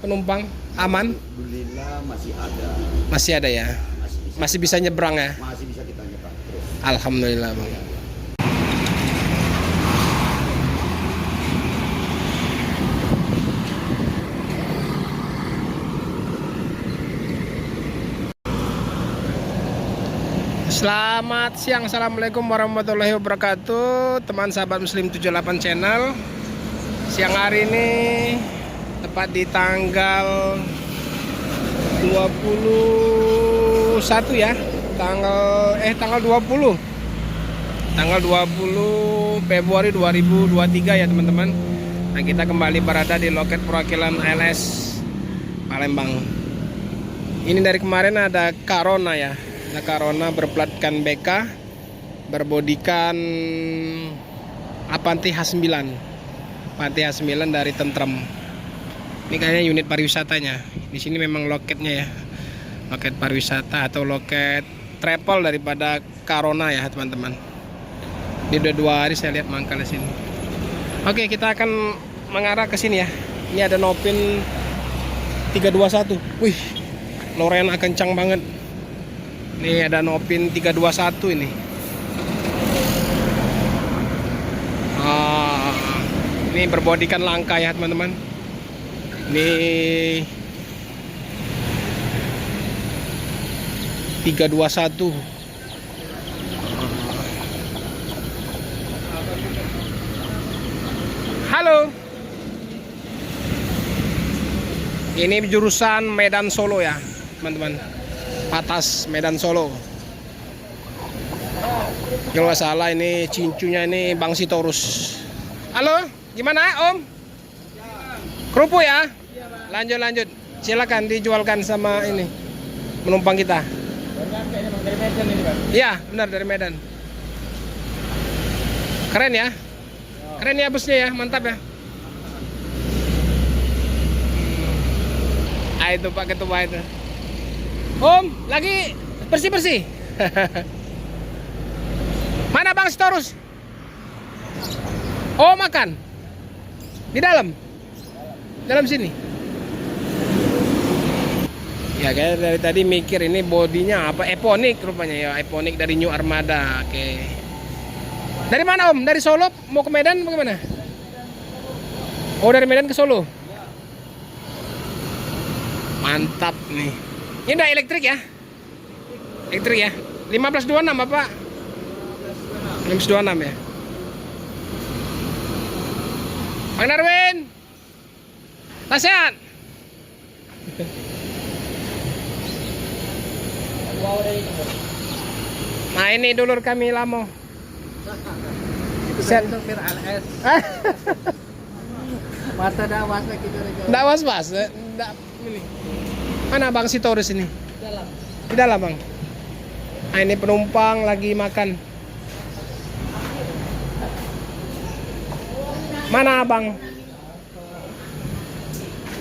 Penumpang aman? Alhamdulillah masih ada. Masih ada ya? Masih bisa nyebrang ya? Masih bisa kita nyebrang terus. Alhamdulillah bang. Selamat siang, assalamualaikum warahmatullahi wabarakatuh. Teman sahabat muslim 78 channel. Siang hari ini tepat di tanggal 21 ya. Tanggal 20 Februari 2023 ya teman-teman. Nah, kita kembali berada di loket perwakilan ALS Palembang. Ini dari kemarin ada Carona ya. Nah, Carona berplatkan BK, berbodikan Avanti H9. Avanti H9 dari Tentrem. Ini kayaknya unit pariwisatanya. Di sini memang loketnya ya. Loket pariwisata atau loket travel daripada Carona ya, teman-teman. Ini udah 2 hari saya lihat mangkal di sini. Oke, kita akan mengarah ke sini ya. Ini ada Nopin 321. Wih, Lorena kencang banget. Ini ada Nopin 321 ini. Ini berbodikan langka ya, teman-teman. Ini 321. Halo. Ini jurusan Medan Solo ya, teman-teman. Patas Medan Solo. Kalau nggak salah ini cincunya ini Bang Sitorus. Halo, gimana Om? Kerupuk ya? Lanjut. Silakan dijualkan sama ini penumpang kita. Dari Medan ini, Bang. Iya, benar dari Medan. Keren ya? Keren ya busnya ya, mantap ya. Ah, itu Pak Ketua itu. Om, lagi bersih-bersih. Mana Bang Sitorus? Oh, makan. Di dalam. Dalam sini. Ya, kayak dari tadi mikir ini bodinya apa? Eponic rupanya ya, Eponic dari New Armada. Oke. Dari mana Om? Dari Solo mau ke Medan bagaimana? Oh, dari Medan ke Solo. Mantap nih. Ini udah elektrik ya? Elektrik ya? 1526 Bapak? 1526 ya? Bang Darwin. Nasihat. Nah, ini dulur kami Lamo. Set sopir ALS. Mata dah was gitu. Nggak was-was. Nggak ini. Mana Bang Sitorus ini? Dalam. Di dalam Bang. Nah, ini penumpang lagi makan. Mana Bang?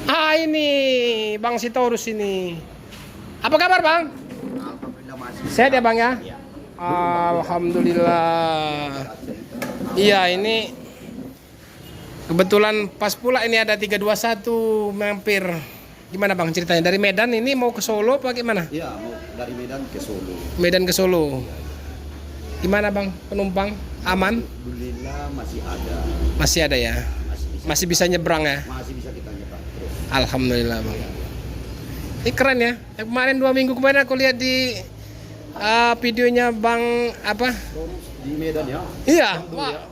Ah, ini Bang Sitorus ini. Apa kabar Bang? Alhamdulillah masih. Sehat ya Bang ya? Iya. Alhamdulillah. Iya, ini kebetulan pas pula ini ada 321 mampir. Gimana Bang ceritanya? Dari Medan ini mau ke Solo apa gimana? Iya, mau dari Medan ke Solo. Medan ke Solo. Gimana Bang penumpang? Aman? Alhamdulillah masih ada. Masih ada ya? Masih bisa nyebrang ya? Masih bisa kita nyebrang terus. Alhamdulillah Bang. Ini keren ya. Yang kemarin 2 minggu kemarin aku lihat di videonya Bang apa? Di Medan ya. Iya,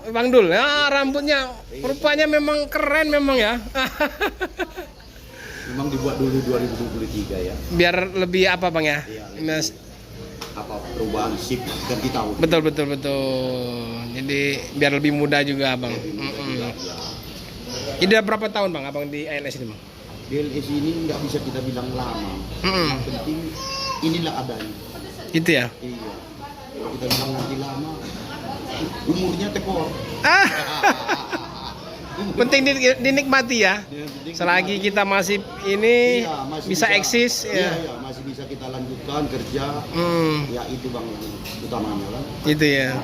Bang Dul. Ya, rambutnya rupanya memang keren memang ya. Memang dibuat dulu 2023 ya. Biar lebih apa Bang ya? Iya, Mas, apa perubahan shift ganti tahun. betul. Jadi biar lebih mudah juga Bang. Ini udah berapa tahun Bang Abang di ALS ini Bang? DLS ini nggak bisa kita bilang lama. Yang penting inilah adanya. Gitu ya. Iya. Kalau kita bilang nanti lama, umurnya tekor. Penting dinikmati ya. Selagi kita masih ini Iya, masih bisa eksis iya, ya. masih bisa kita lanjutkan kerja. Ya itu Bang yang utamanya kan. Gitu ya.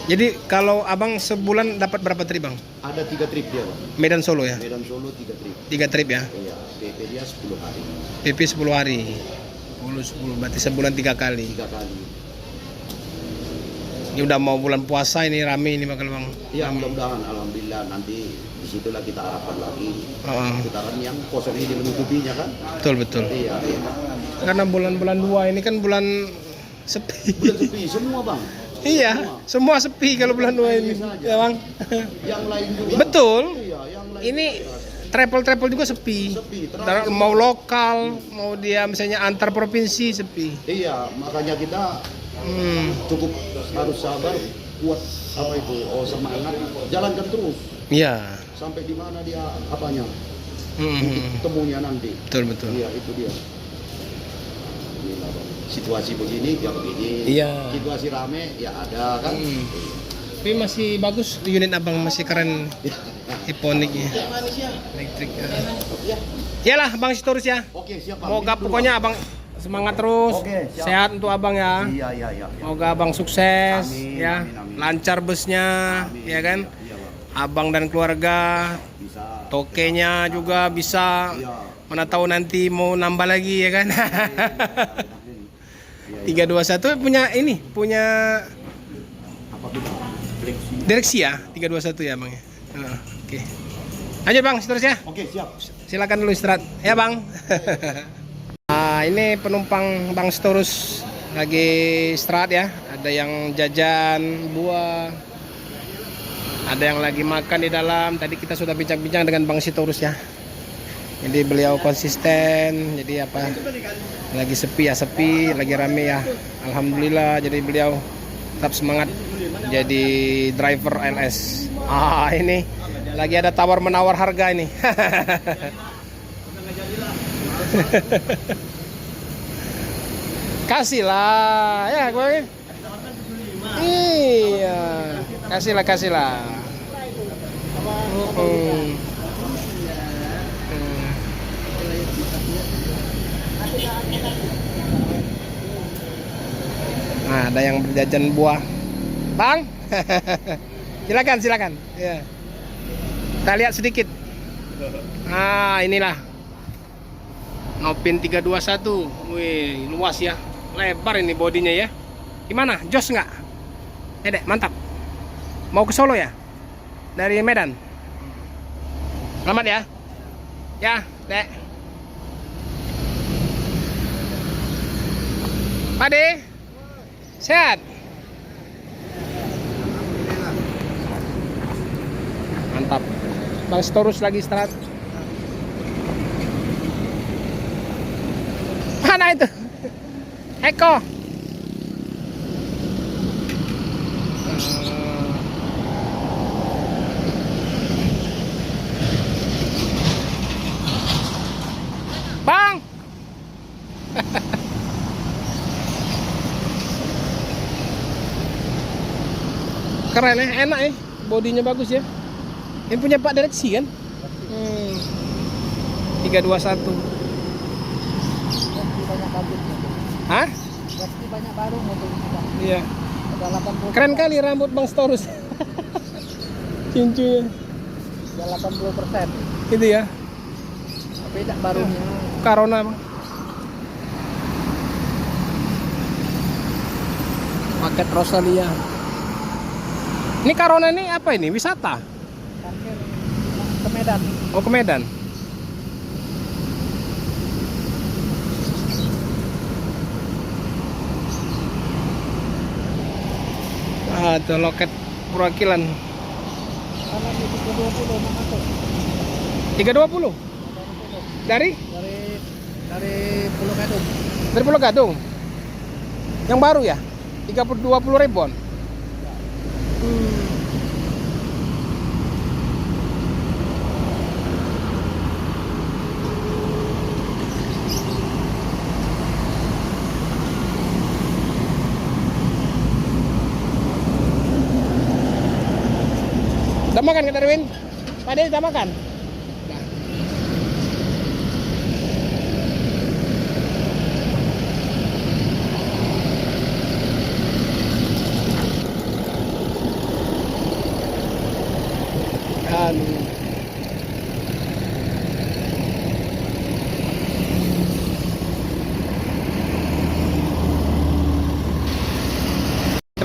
Jadi kalau abang sebulan dapat berapa trip bang? Ada 3 trip dia, Bang. Medan Solo ya? Medan Solo 3 trip. 3 trip ya? Iya, PP dia 10 hari. PP 10 hari. 10 berarti sebulan 3 kali. 3 kali. Ini udah mau bulan puasa ini rame ini bakal bang. Iya, mudah-mudahan alhamdulillah nanti disitulah kita harapkan lagi. Kita kan yang kosong ini menutupinya kan. Betul. Iya. Karena bulan-bulan 2 ini kan bulan sepi. Bulan sepi semua, Bang. Iya, semua sepi kalau bulan 2 ini. Ya bang. Yang lain juga. Betul. Iya, yang lain. Ini travel juga sepi. Mau lokal, mau dia misalnya antar provinsi sepi. Iya, makanya kita cukup harus sabar, kuat semangat, jalankan terus. Iya. Sampai di mana dia apanya? Temunya nanti. Betul. Iya, itu dia. Gila, Bang. Situasi begini ya begini. Iya. Situasi rame ya ada kan. Tapi masih bagus unit abang, masih keren. Iponiknya. Elektrik. Iyalah Bang Sitorus ya. Oke, siap Bang. Moga pokoknya abang semangat terus. Oke, siap. Sehat untuk abang ya. Iya. Moga abang sukses. Amin, Ya. amin. Lancar busnya, Amin. ya kan? Iya, Bang. Abang dan keluarga, Bisa. tokenya juga bisa. Iya. Mana tahu nanti mau nambah lagi ya kan. Iya. 321 punya Apa kita? Fleksi. direksi ya, 321 ya bang ya. Oke. Lanjut bang seterusnya. Oke, siap. Silakan dulu istirahat ya bang. Nah, ini penumpang Bang Sitorus lagi istirahat ya. Ada yang jajan buah, ada yang lagi makan di dalam. Tadi kita sudah bincang-bincang dengan Bang Sitorus ya. Jadi beliau konsisten. Jadi apa? Lagi sepi ya sepi, lagi rame ya. Alhamdulillah. Jadi beliau tetap semangat jadi driver LS. Ini lagi ada tawar menawar harga ini. Kasihlah ya gue. Iya, kasihlah. Nah, ada yang berjajan buah, bang. silakan. Ya. Kita lihat sedikit. Nah, inilah Nopin 321. Wih, luas ya. Lebar ini bodinya ya. Gimana? Jos nggak? Dek, mantap. Mau ke Solo ya? Dari Medan. Selamat ya. Ya, Dek. Pade. Sehat. Mantap. Bang Sitorus lagi istirahat. Mana itu? Eko. Bang. Keren ya, enak ya. Bodinya bagus ya. Ini punya Pak Direksi kan? 321. Hah? Banyak baru mobil kita. Iya. Ada 80. Keren kali rambut Bang Sitorus. Cincunya. Ada 80%. Gitu ya. Beda barunya. Corona Bang. Paket Rosalia. Ini Corona ini apa ini? Wisata? Parkir ke Medan. Oh, ke Medan. Itu loket perwakilan. Karena di 320 mau masuk. 320 dari Pulau Gadung. dari Pulau Gadung. Yang baru ya? 20 ribuan. Udah makan Kak Darwin? Pak Ade udah makan?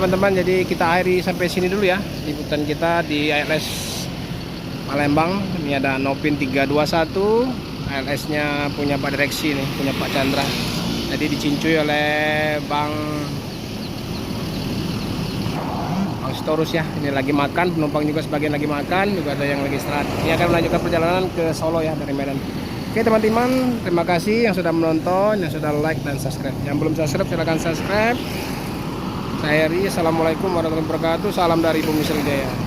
teman-teman, jadi kita akhiri sampai sini dulu ya liputan kita di ALS Palembang. Ini ada Nopin 321, ALS-nya punya Pak Direksi nih, punya Pak Chandra. Jadi dicincui oleh Bang Storus ya. Ini lagi makan, penumpang juga sebagian lagi makan, juga ada yang lagi istirahat. Ini akan melanjutkan perjalanan ke Solo ya dari Medan. Oke teman-teman, terima kasih yang sudah menonton, yang sudah like dan subscribe. Yang belum subscribe silahkan subscribe. Saya Heri, assalamualaikum warahmatullahi wabarakatuh. Salam dari Bumi Sriwijaya.